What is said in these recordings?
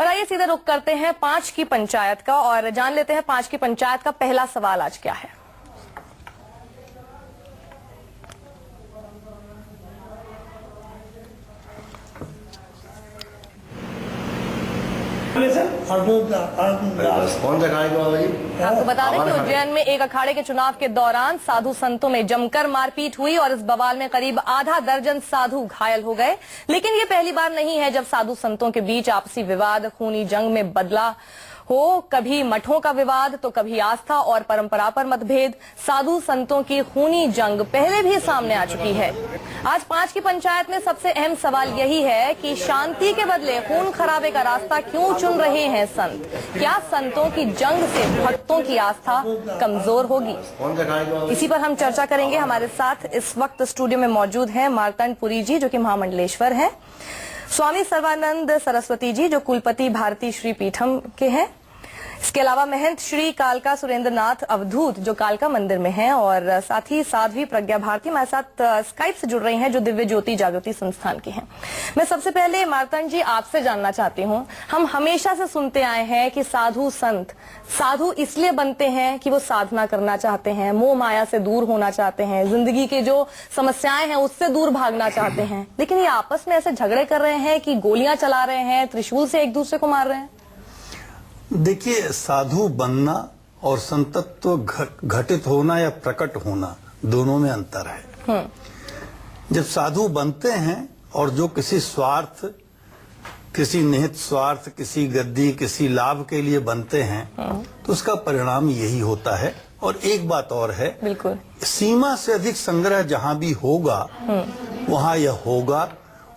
और आइए सीधा रुख करते हैं 5 की पंचायत का और जान लेते हैं 5 की पंचायत का पहला सवाल आज क्या है। कौन सा खाएगा भाई? आपको बता दें कि उज्जैन में एक अखाड़े के चुनाव के दौरान साधु संतों में जमकर मारपीट हुई और इस बवाल में करीब आधा दर्जन साधु घायल हो गए। लेकिन ये पहली बार नहीं है जब साधु संतों के बीच आपसी विवाद खूनी जंग में बदला हो। कभी मठों का विवाद तो कभी आस्था और परंपरा पर मतभेद। साधु संतों की खूनी जंग पहले भी सामने आ चुकी है। आज 5 की पंचायत में सबसे अहम सवाल यही है कि शांति के बदले खून खराबे का रास्ता क्यों चुन रहे हैं संत। क्या संतों की जंग से भक्तों की आस्था कमजोर होगी? इसी पर हम चर्चा करेंगे। हमारे साथ इस वक्त स्टूडियो में मौजूद हैं मार्तंड पुरी जी, जो कि महामंडलेश्वर हैं, स्वामी सर्वानंद सरस्वती जी, जो कुलपति भारती श्री पीठम के हैं, इसके अलावा महंत श्री कालका सुरेंद्रनाथ अवधूत, जो कालका मंदिर में हैं, और साथ ही साध्वी प्रज्ञा भारती हमारे साथ स्काइप से जुड़ रही हैं, जो दिव्य ज्योति जागृति संस्थान की हैं। मैं सबसे पहले मार्तंड जी आपसे जानना चाहती हूं, हम हमेशा से सुनते आए हैं कि साधु संत साधु इसलिए बनते हैं कि वो साधना करना चाहते हैं, मोह माया से दूर होना चाहते हैं, जिंदगी के जो समस्याएं हैं उससे दूर भागना चाहते हैं। लेकिन ये आपस में ऐसे झगड़े कर रहे हैं कि गोलियां चला रहे हैं, त्रिशूल से एक दूसरे को मार रहे हैं। देखिए, साधु बनना और संतत्व घटित होना या प्रकट होना, दोनों में अंतर है। जब साधु बनते हैं और जो किसी स्वार्थ, किसी निहित स्वार्थ, किसी गद्दी, किसी लाभ के लिए बनते हैं, तो उसका परिणाम यही होता है। और एक बात और है, बिल्कुल, सीमा से अधिक संग्रह जहां भी होगा वहां यह होगा,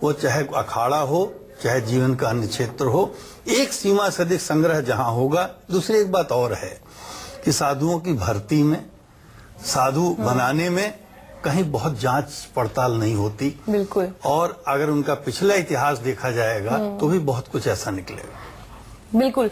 वो चाहे अखाड़ा हो चाहे जीवन का अन्य क्षेत्र हो, एक सीमा से अधिक संग्रह जहां होगा। दूसरी एक बात और है कि साधुओं की भर्ती में, साधु बनाने में कहीं बहुत जांच पड़ताल नहीं होती। बिल्कुल। और अगर उनका पिछला इतिहास देखा जाएगा तो भी बहुत कुछ ऐसा निकलेगा। बिल्कुल।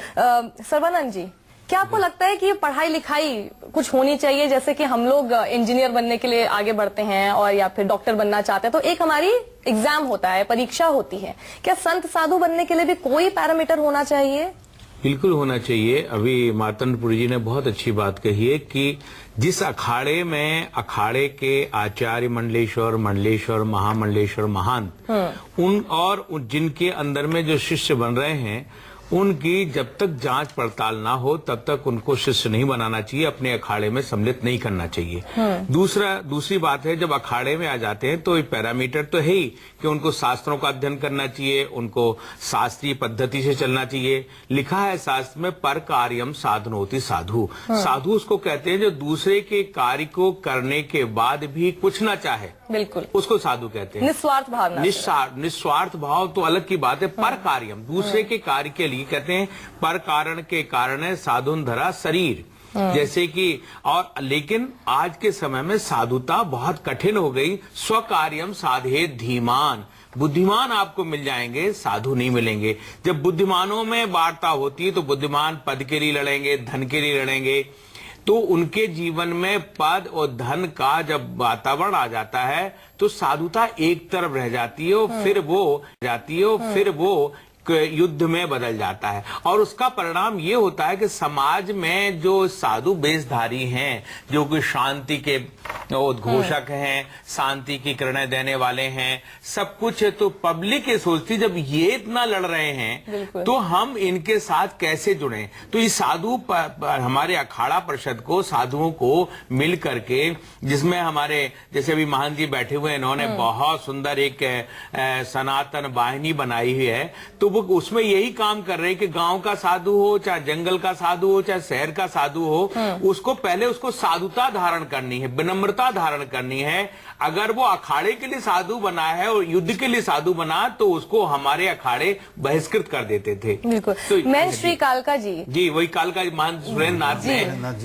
सर्वानंद जी, क्या आपको लगता है कि ये पढ़ाई लिखाई कुछ होनी चाहिए? जैसे कि हम लोग इंजीनियर बनने के लिए आगे बढ़ते हैं और या फिर डॉक्टर बनना चाहते हैं, तो एक हमारी एग्जाम होता है, परीक्षा होती है। क्या संत साधु बनने के लिए भी कोई पैरामीटर होना चाहिए? बिल्कुल होना चाहिए। अभी मार्तंड पुरी जी ने बहुत अच्छी बात कही है कि जिस अखाड़े में अखाड़े के आचार्य मंडलेश्वर, मंडलेश्वर, महामंडलेश्वर, महंत, जिनके अंदर में जो शिष्य बन रहे हैं, उनकी जब तक जांच पड़ताल ना हो तब तक उनको शिष्य नहीं बनाना चाहिए, अपने अखाड़े में सम्मिलित नहीं करना चाहिए। दूसरी बात है, जब अखाड़े में आ जाते हैं तो पैरामीटर तो है ही कि उनको शास्त्रों का अध्ययन करना चाहिए, उनको शास्त्रीय पद्धति से चलना चाहिए। लिखा है शास्त्र में, पर कार्यम साधनोति साधु। साधु उसको कहते हैं जो दूसरे के कार्य को करने के बाद भी कुछ ना चाहे, बिल्कुल, उसको साधु कहते हैं। निस्वार्थ भावना, निस्वार्थ भाव तो अलग की बात है। पर कार्यम, दूसरे के कार्य के लिए कहते हैं, पर कारण के कारण है साधुन धरा शरीर, जैसे कि। और लेकिन आज के समय में साधुता बहुत कठिन हो गई। स्वकार्यम साधेत धीमान, बुद्धिमान आपको मिल जाएंगे, साधु नहीं मिलेंगे। जब बुद्धिमानों में वार्ता होती है तो बुद्धिमान पद के लिए लड़ेंगे, धन के लिए लड़ेंगे, तो उनके जीवन में पद और धन का जब वातावरण आ जाता है तो साधुता एक तरफ रह जाती है और फिर वो युद्ध में बदल जाता है। और उसका परिणाम ये होता है कि समाज में जो साधु बेशधारी हैं, जो कि शांति के उद्घोषक हैं, शांति की किरणें देने वाले हैं, सब कुछ है, तो पब्लिक ये सोचती जब ये इतना लड़ रहे हैं तो हम इनके साथ कैसे जुड़ें। तो इस साधु हमारे अखाड़ा परिषद को, साधुओं को मिल करके, जिसमें हमारे जैसे अभी महंत जी बैठे हुए, इन्होंने बहुत सुंदर एक सनातन वाहिनी बनाई हुई है। तो वो उसमें यही काम कर रहे हैं कि गांव का साधु हो, चाहे जंगल का साधु हो, चाहे शहर का साधु हो, उसको पहले उसको साधुता धारण करनी है, विनम्रता धारण करनी है। अगर वो अखाड़े के लिए साधु बना है और युद्ध के लिए साधु बना तो उसको हमारे अखाड़े बहिष्कृत कर देते थे। बिल्कुल। तो मैं श्री कालका जी, वही कालका महंत सुरेंद्रनाथ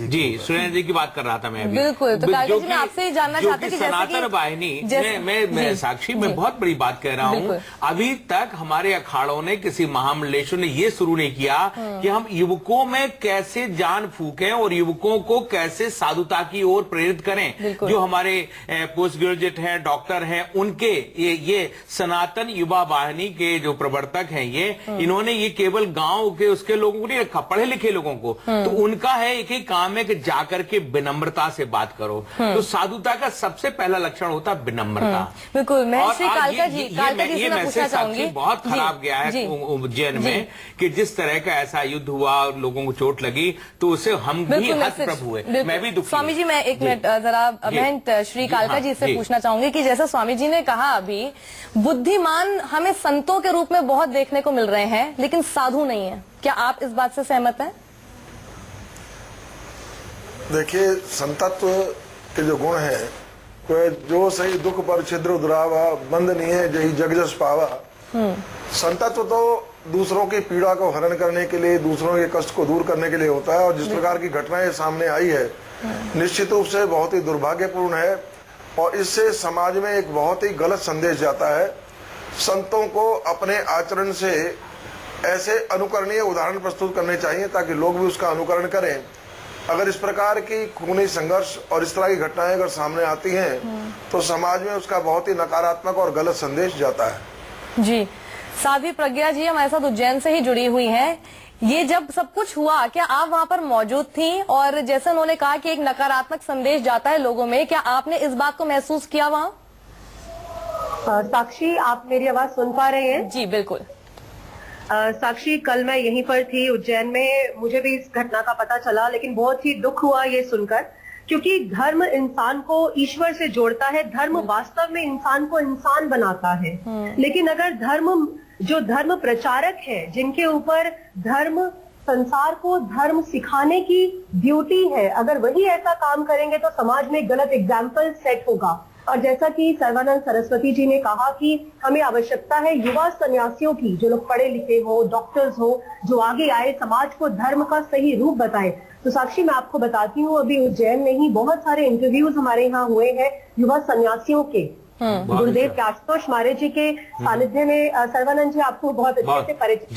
जी, सुरेंद्र जी की बात कर रहा था मैं अभी। बिल्कुल। तो कालका जी, मैं आपसे जानना चाहती हूं कि सनातन वाहिनी, मैं साक्षी में बहुत बड़ी बात कह रहा हूँ, अभी तक हमारे अखाड़ों ने, किसी महामंडलेश्वर ने ये शुरू नहीं किया कि हम युवकों में कैसे जान फूकें और युवकों को कैसे साधुता की ओर प्रेरित करें। बिल्कुल। जो हमारे पोस्ट ग्रेजुएट हैं, डॉक्टर हैं, उनके ये सनातन युवा वाहिनी के जो प्रवर्तक हैं, ये इन्होंने ये केवल गांव के उसके लोगों को नहीं रखा, पढ़े लिखे लोगों को। तो उनका है एक ही काम है कि जाकर के विनम्रता से बात करो। तो साधुता का सबसे पहला लक्षण होता है विनम्रता। बिल्कुल। मैं और श्री आज कालका जी से मैं पूछना मैसेज चाहूंगी, बहुत खराब गया है उज्जैन में कि जिस तरह का ऐसा युद्ध हुआ और लोगों को चोट लगी, तो उसे हम भी हतप्रभ हुए, मैं भी दुखी। स्वामी जी, मैं एक मिनट जरा महंत श्री कालका जी से पूछना चाहूंगी कि जैसा स्वामी जी ने कहा अभी, बुद्धिमान हमें संतों के रूप में बहुत देखने को मिल रहे हैं, लेकिन साधु नहीं है। क्या आप इस बात से सहमत हैं? देखिए, संतत्व के जो गुण है, वह जो सही दुख पर छिद्र दुरावा, बंद नहीं है जही जग जस पावा। संतत्व तो दूसरों की पीड़ा को हरण करने के लिए, दूसरों के कष्ट को दूर करने के लिए होता है। और जिस प्रकार की घटनाएं सामने आई है, निश्चित रूप से बहुत ही दुर्भाग्यपूर्ण है और इससे समाज में एक बहुत ही गलत संदेश जाता है। संतों को अपने आचरण से ऐसे अनुकरणीय उदाहरण प्रस्तुत करने चाहिए ताकि लोग भी उसका अनुकरण करें। अगर इस प्रकार की खूनी संघर्ष और इस तरह की घटनाएं अगर सामने आती हैं, तो समाज में उसका बहुत ही नकारात्मक और गलत संदेश जाता है। जी, साध्वी प्रज्ञा जी हमारे साथ उज्जैन से ही जुड़ी हुई हैं। ये जब सब कुछ हुआ, क्या आप वहां पर मौजूद थी? और जैसे उन्होंने कहा कि एक नकारात्मक संदेश जाता है लोगों में, क्या आपने इस बात को महसूस किया वहां? साक्षी, आप मेरी आवाज सुन पा रहे हैं? जी बिल्कुल। साक्षी, कल मैं यहीं पर थी उज्जैन में, मुझे भी इस घटना का पता चला, लेकिन बहुत ही दुख हुआ ये सुनकर, क्योंकि धर्म इंसान को ईश्वर से जोड़ता है। धर्म वास्तव में इंसान को इंसान बनाता है। लेकिन अगर जो धर्म प्रचारक है, जिनके ऊपर धर्म, संसार को धर्म सिखाने की ड्यूटी है, अगर वही ऐसा काम करेंगे तो समाज में गलत एग्जाम्पल सेट होगा। और जैसा कि सर्वानंद सरस्वती जी ने कहा कि हमें आवश्यकता है युवा सन्यासियों की, जो लोग पढ़े लिखे हो, डॉक्टर्स हो, जो आगे आए, समाज को धर्म का सही रूप बताएं। तो साक्षी, मैं आपको बताती हूँ, अभी उज्जैन में ही बहुत सारे इंटरव्यूज हमारे यहाँ हुए हैं युवा सन्यासियों के। गुरुदेव के आशुतोष मारे जी के सानिध्य में, सर्वानंद जी आपको बहुत अच्छे से परिचित,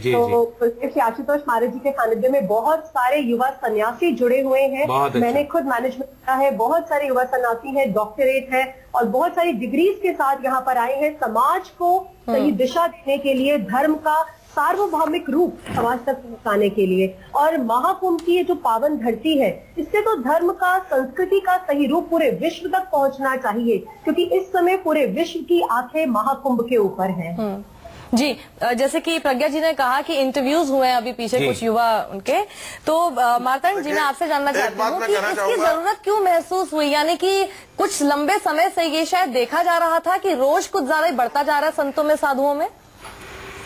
तो गुरुदेव के आशुतोष मारे जी के सानिध्य में बहुत सारे युवा सन्यासी जुड़े हुए हैं। मैंने खुद मैनेजमेंट किया है, बहुत सारे युवा सन्यासी हैं, डॉक्टरेट है और बहुत सारी डिग्रीज के साथ यहाँ पर आए हैं समाज को सही दिशा देने के लिए, धर्म का सार्वभौमिक रूप समाज तक पहुंचाने के लिए। और महाकुंभ की ये जो पावन धरती है, इससे तो धर्म का, संस्कृति का सही रूप पूरे विश्व तक पहुंचना चाहिए, क्योंकि इस समय पूरे विश्व की आंखें महाकुंभ के ऊपर हैं। जी, जैसे कि प्रज्ञा जी ने कहा कि इंटरव्यूज हुए हैं अभी पीछे कुछ युवा उनके, तो मार्तंड जी, मैं आपसे जानना चाहती हूँ कि इसकी जरूरत क्यों महसूस हुई? यानी कि कुछ लंबे समय से ये शायद देखा जा रहा था कि रोज कुछ ज्यादा ही बढ़ता जा रहा है संतों में, साधुओं में।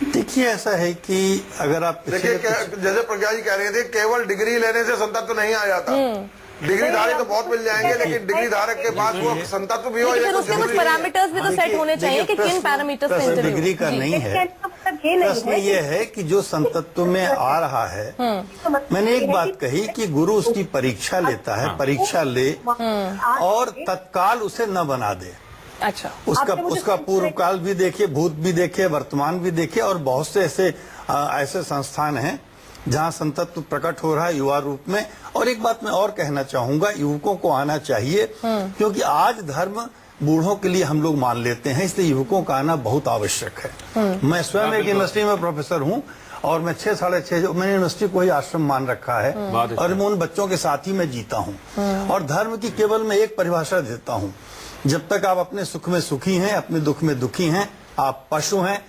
देखिए, ऐसा है कि अगर आप देखिए, जैसे प्रज्ञा जी कह रहे थे, केवल डिग्री लेने से संतत्व नहीं आ जाता। डिग्री धारक तो बहुत मिल जाएंगे, लेकिन डिग्री धारक के पास वो संतत्व भी हो, लेकिन उसके कुछ पैरामीटर्स भी तो सेट होने चाहिए कि किन पैरामीटर्स से इंटरव्यू। डिग्री का नहीं है, प्रश्न ये है कि जो संतत्व में आ रहा है, मैंने एक बात कही कि गुरु उसकी परीक्षा लेता है, परीक्षा ले और तत्काल उसे न बना दे। अच्छा, उसका पूर्व काल भी देखे, भूत भी देखे, वर्तमान भी देखे। और बहुत से ऐसे संस्थान हैं जहां संतत्व प्रकट हो रहा है युवा रूप में। और एक बात मैं और कहना चाहूंगा, युवकों को आना चाहिए, क्योंकि आज धर्म बूढ़ों के लिए हम लोग मान लेते हैं, इसलिए युवकों का आना बहुत आवश्यक है। मैं स्वयं एक यूनिवर्सिटी में प्रोफेसर हूँ और मैं 6 साढ़े 6 मैंने यूनिवर्सिटी को ही आश्रम मान रखा है और मैं उन बच्चों के साथ ही मैं जीता हूँ। और धर्म की केवल मैं एक परिभाषा देता हूँ, जब तक आप अपने सुख में सुखी हैं, अपने दुख में दुखी हैं, आप पशु हैं।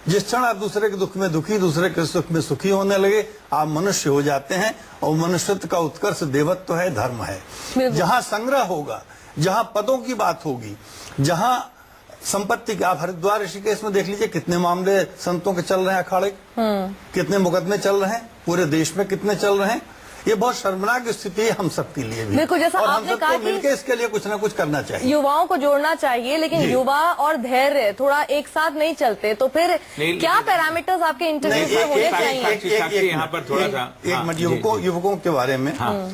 जिस क्षण आप दूसरे के दुख में दुखी, दूसरे के सुख में सुखी होने लगे, आप मनुष्य हो जाते हैं। और मनुष्यत्व का उत्कर्ष देवत्व है, धर्म है। जहां संग्रह होगा, जहां पदों की बात होगी, जहां संपत्ति की, आप हरिद्वार ऋषिकेश में देख लीजिए कितने मामले संतों के चल रहे हैं, अखाड़े कितने मुकदमे चल रहे हैं, पूरे देश में कितने चल रहे हैं। ये बहुत शर्मनाक स्थिति है हम सबके लिए भी। बिल्कुल, जैसा और आपने कहा कि मिलकर इसके लिए कुछ ना कुछ करना चाहिए, युवाओं को जोड़ना चाहिए, लेकिन युवा और धैर्य थोड़ा एक साथ नहीं चलते। तो फिर क्या पैरामीटर्स आपके इंटरव्यू में होने चाहिए? यहाँ पर थोड़ा सा एक मिनट युवकों के बारे में।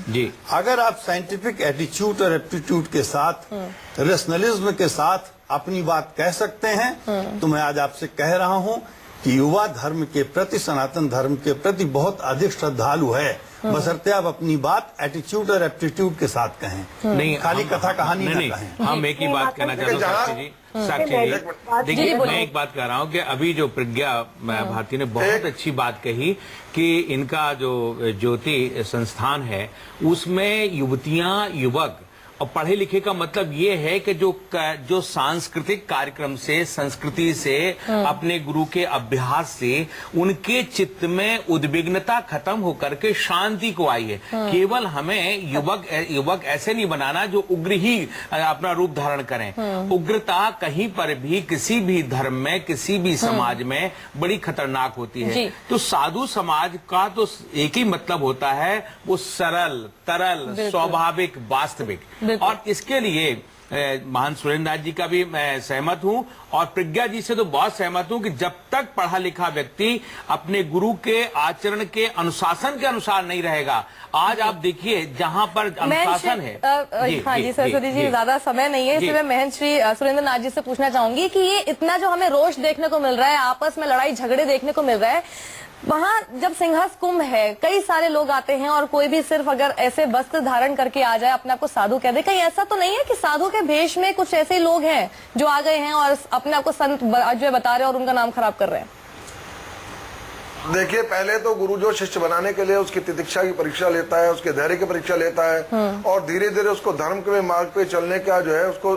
जी, अगर आप साइंटिफिक एटीट्यूड और एप्टीट्यूड के साथ, रेशनलिज्म के साथ अपनी बात कह सकते हैं, तो मैं आज आपसे कह रहा हूं कि युवा धर्म के प्रति, सनातन धर्म के प्रति बहुत अधिक श्रद्धालु है बशर्ते आप अपनी बात एटीट्यूड और एप्टीट्यूड के साथ कहें, नहीं खाली कथा कहानी नहीं, ना कहें। हम एक ही बात कहना चाहते हैं साक्षी जी, देखिए मैं एक बात कह रहा हूँ कि अभी जो प्रज्ञा भारती ने बहुत अच्छी बात कही कि इनका जो ज्योति संस्थान है उसमें युवतियां युवक और पढ़े लिखे का मतलब ये है कि जो सांस्कृतिक कार्यक्रम से, संस्कृति से, अपने गुरु के अभ्यास से उनके चित्त में उद्विग्नता खत्म होकर के शांति को आई है। केवल हमें युवक ऐसे नहीं बनाना जो उग्र ही अपना रूप धारण करें। उग्रता कहीं पर भी किसी भी धर्म में, किसी भी समाज में बड़ी खतरनाक होती है। तो साधु समाज का तो एक ही मतलब होता है, वो सरल, तरल, स्वाभाविक, वास्तविक। और इसके लिए महान सुरेंद्र नाथ जी का भी मैं सहमत हूं और प्रज्ञा जी से तो बहुत सहमत हूं कि जब तक पढ़ा लिखा व्यक्ति अपने गुरु के आचरण के अनुशासन के अनुसार नहीं रहेगा। आज आप देखिए जहां पर अनुशासन है। हाँ जी सरस्वती जी, ज्यादा समय नहीं है, इसलिए मैं महंत श्री सुरेंद्र नाथ जी से पूछना चाहूंगी कि ये इतना जो हमें रोष देखने को मिल रहा है, आपस में लड़ाई झगड़े देखने को मिल रहा है, वहाँ जब सिंहस्थ कुंभ है, कई सारे लोग आते हैं और कोई भी सिर्फ अगर ऐसे वस्त्र धारण करके आ जाए, अपने आप को साधु कह दे, कहीं ऐसा तो नहीं है कि साधु के भेष में कुछ ऐसे लोग हैं जो आ गए हैं और अपने आप को संत जो बता रहे हैं और उनका नाम खराब कर रहे हैं? देखिए, पहले तो गुरु जो शिष्य बनाने के लिए उसकी तितिक्षा की परीक्षा लेता है, उसके धैर्य की परीक्षा लेता है और धीरे धीरे उसको धर्म के मार्ग पे चलने का जो है उसको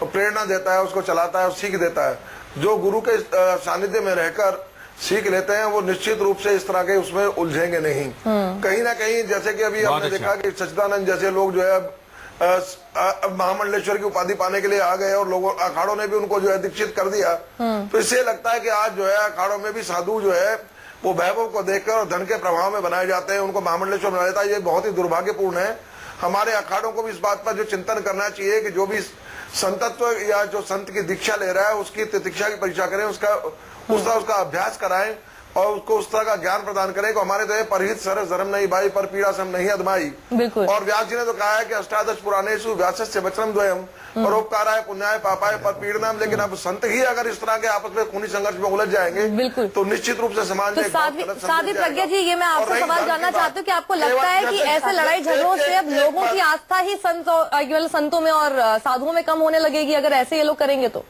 प्रेरणा देता है, उसको चलाता है और सीख देता है। जो गुरु के सानिध्य में रहकर सीख लेते हैं वो निश्चित रूप से इस तरह के उसमें उलझेंगे नहीं। कहीं ना कहीं जैसे कि अभी हमने देखा कि सच्चिदानंद जैसे लोग जो है महामंडलेश्वर की उपाधि पाने के लिए आ गए और लोगों अखाड़ों ने भी उनको जो है दीक्षित कर दिया। तो इससे लगता है कि आज जो है अखाड़ों में भी साधु जो है वो वैभव को देखकर और धन के प्रभाव में बनाए जाते हैं, उनको महामंडलेश्वर बनाया जाता है। ये बहुत ही दुर्भाग्यपूर्ण है। हमारे अखाड़ों को भी इस बात पर जो चिंतन करना चाहिए कि जो भी संतत्व या जो संत की दीक्षा ले रहा है उसकी तितिक्षा की परीक्षा करें, उसका अभ्यास कराएं और उसको उस तरह का ज्ञान प्रदान करें कि हमारे तो परहित सरस धर्म नहीं भाई, पर पीड़ा सम नहीं अदमाई। और व्यास जी ने तो कहा है कि अष्टादश पुराणेषु व्यासस्य वचनम द्वयम परोपकाराय पुण्याय पापाय पर पीड़नम। लेकिन अब संत ही अगर इस तरह के आपस में खूनी संघर्ष में उलझ जाएंगे तो निश्चित रूप से समाज में साध्वी प्रज्ञा जी, ये मैं आपसे सवाल जानना चाहती हूँ कि आपको लगता है कि ऐसे लड़ाई झगड़ों से अब लोगों की आस्था ही संतों में और साधुओं में कम होने लगेगी अगर ऐसे ये लोग करेंगे तो?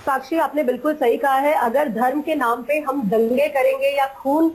साक्षी, आपने बिल्कुल सही कहा है। अगर धर्म के नाम पे हम दंगे करेंगे या खून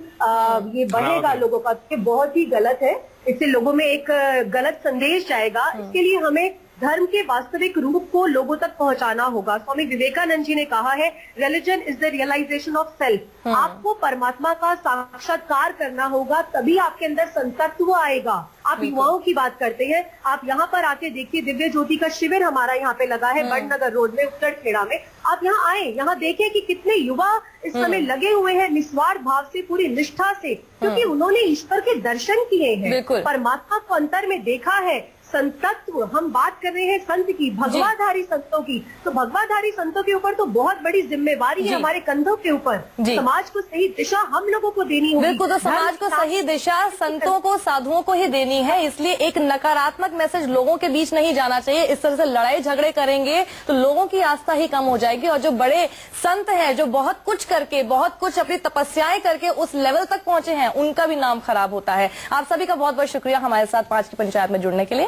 ये बढ़ेगा लोगों का, तो बहुत ही गलत है। इससे लोगों में एक गलत संदेश जाएगा। इसके लिए हमें धर्म के वास्तविक रूप को लोगों तक पहुंचाना होगा। स्वामी विवेकानंद जी ने कहा है, religion is the realisation of self. आपको परमात्मा का साक्षात्कार करना होगा, तभी आपके अंदर संतत्व आएगा। आप युवाओं की बात करते हैं, आप यहाँ पर आके देखिए, दिव्य ज्योति का शिविर हमारा यहाँ पे लगा है बड़नगर रोड में, उत्तरखेड़ा में। आप यहाँ आए, यहाँ देखिए कि कितने युवा इस समय लगे हुए हैं निस्वार्थ भाव से, पूरी निष्ठा से, क्योंकि उन्होंने ईश्वर के दर्शन किए हैं, परमात्मा को अंतर में देखा है। संतत्व, हम बात कर रहे हैं संत की, भगवाधारी संतों की, तो भगवाधारी संतों के ऊपर तो बहुत बड़ी जिम्मेवारी है हमारे कंधों के ऊपर। समाज को सही दिशा हम लोगों को देनी होगी। बिल्कुल, तो समाज को सही दिशा संतों को, साधुओं को ही देनी है। इसलिए एक नकारात्मक मैसेज लोगों के बीच नहीं जाना चाहिए। इस तरह से लड़ाई झगड़े करेंगे तो लोगों की आस्था ही कम हो जाएगी और जो बड़े संत हैं, जो बहुत कुछ करके, बहुत कुछ अपनी तपस्याएं करके उस लेवल तक पहुंचे हैं, उनका भी नाम खराब होता है। आप सभी का बहुत बहुत शुक्रिया हमारे साथ 5 की पंचायत में जुड़ने के लिए।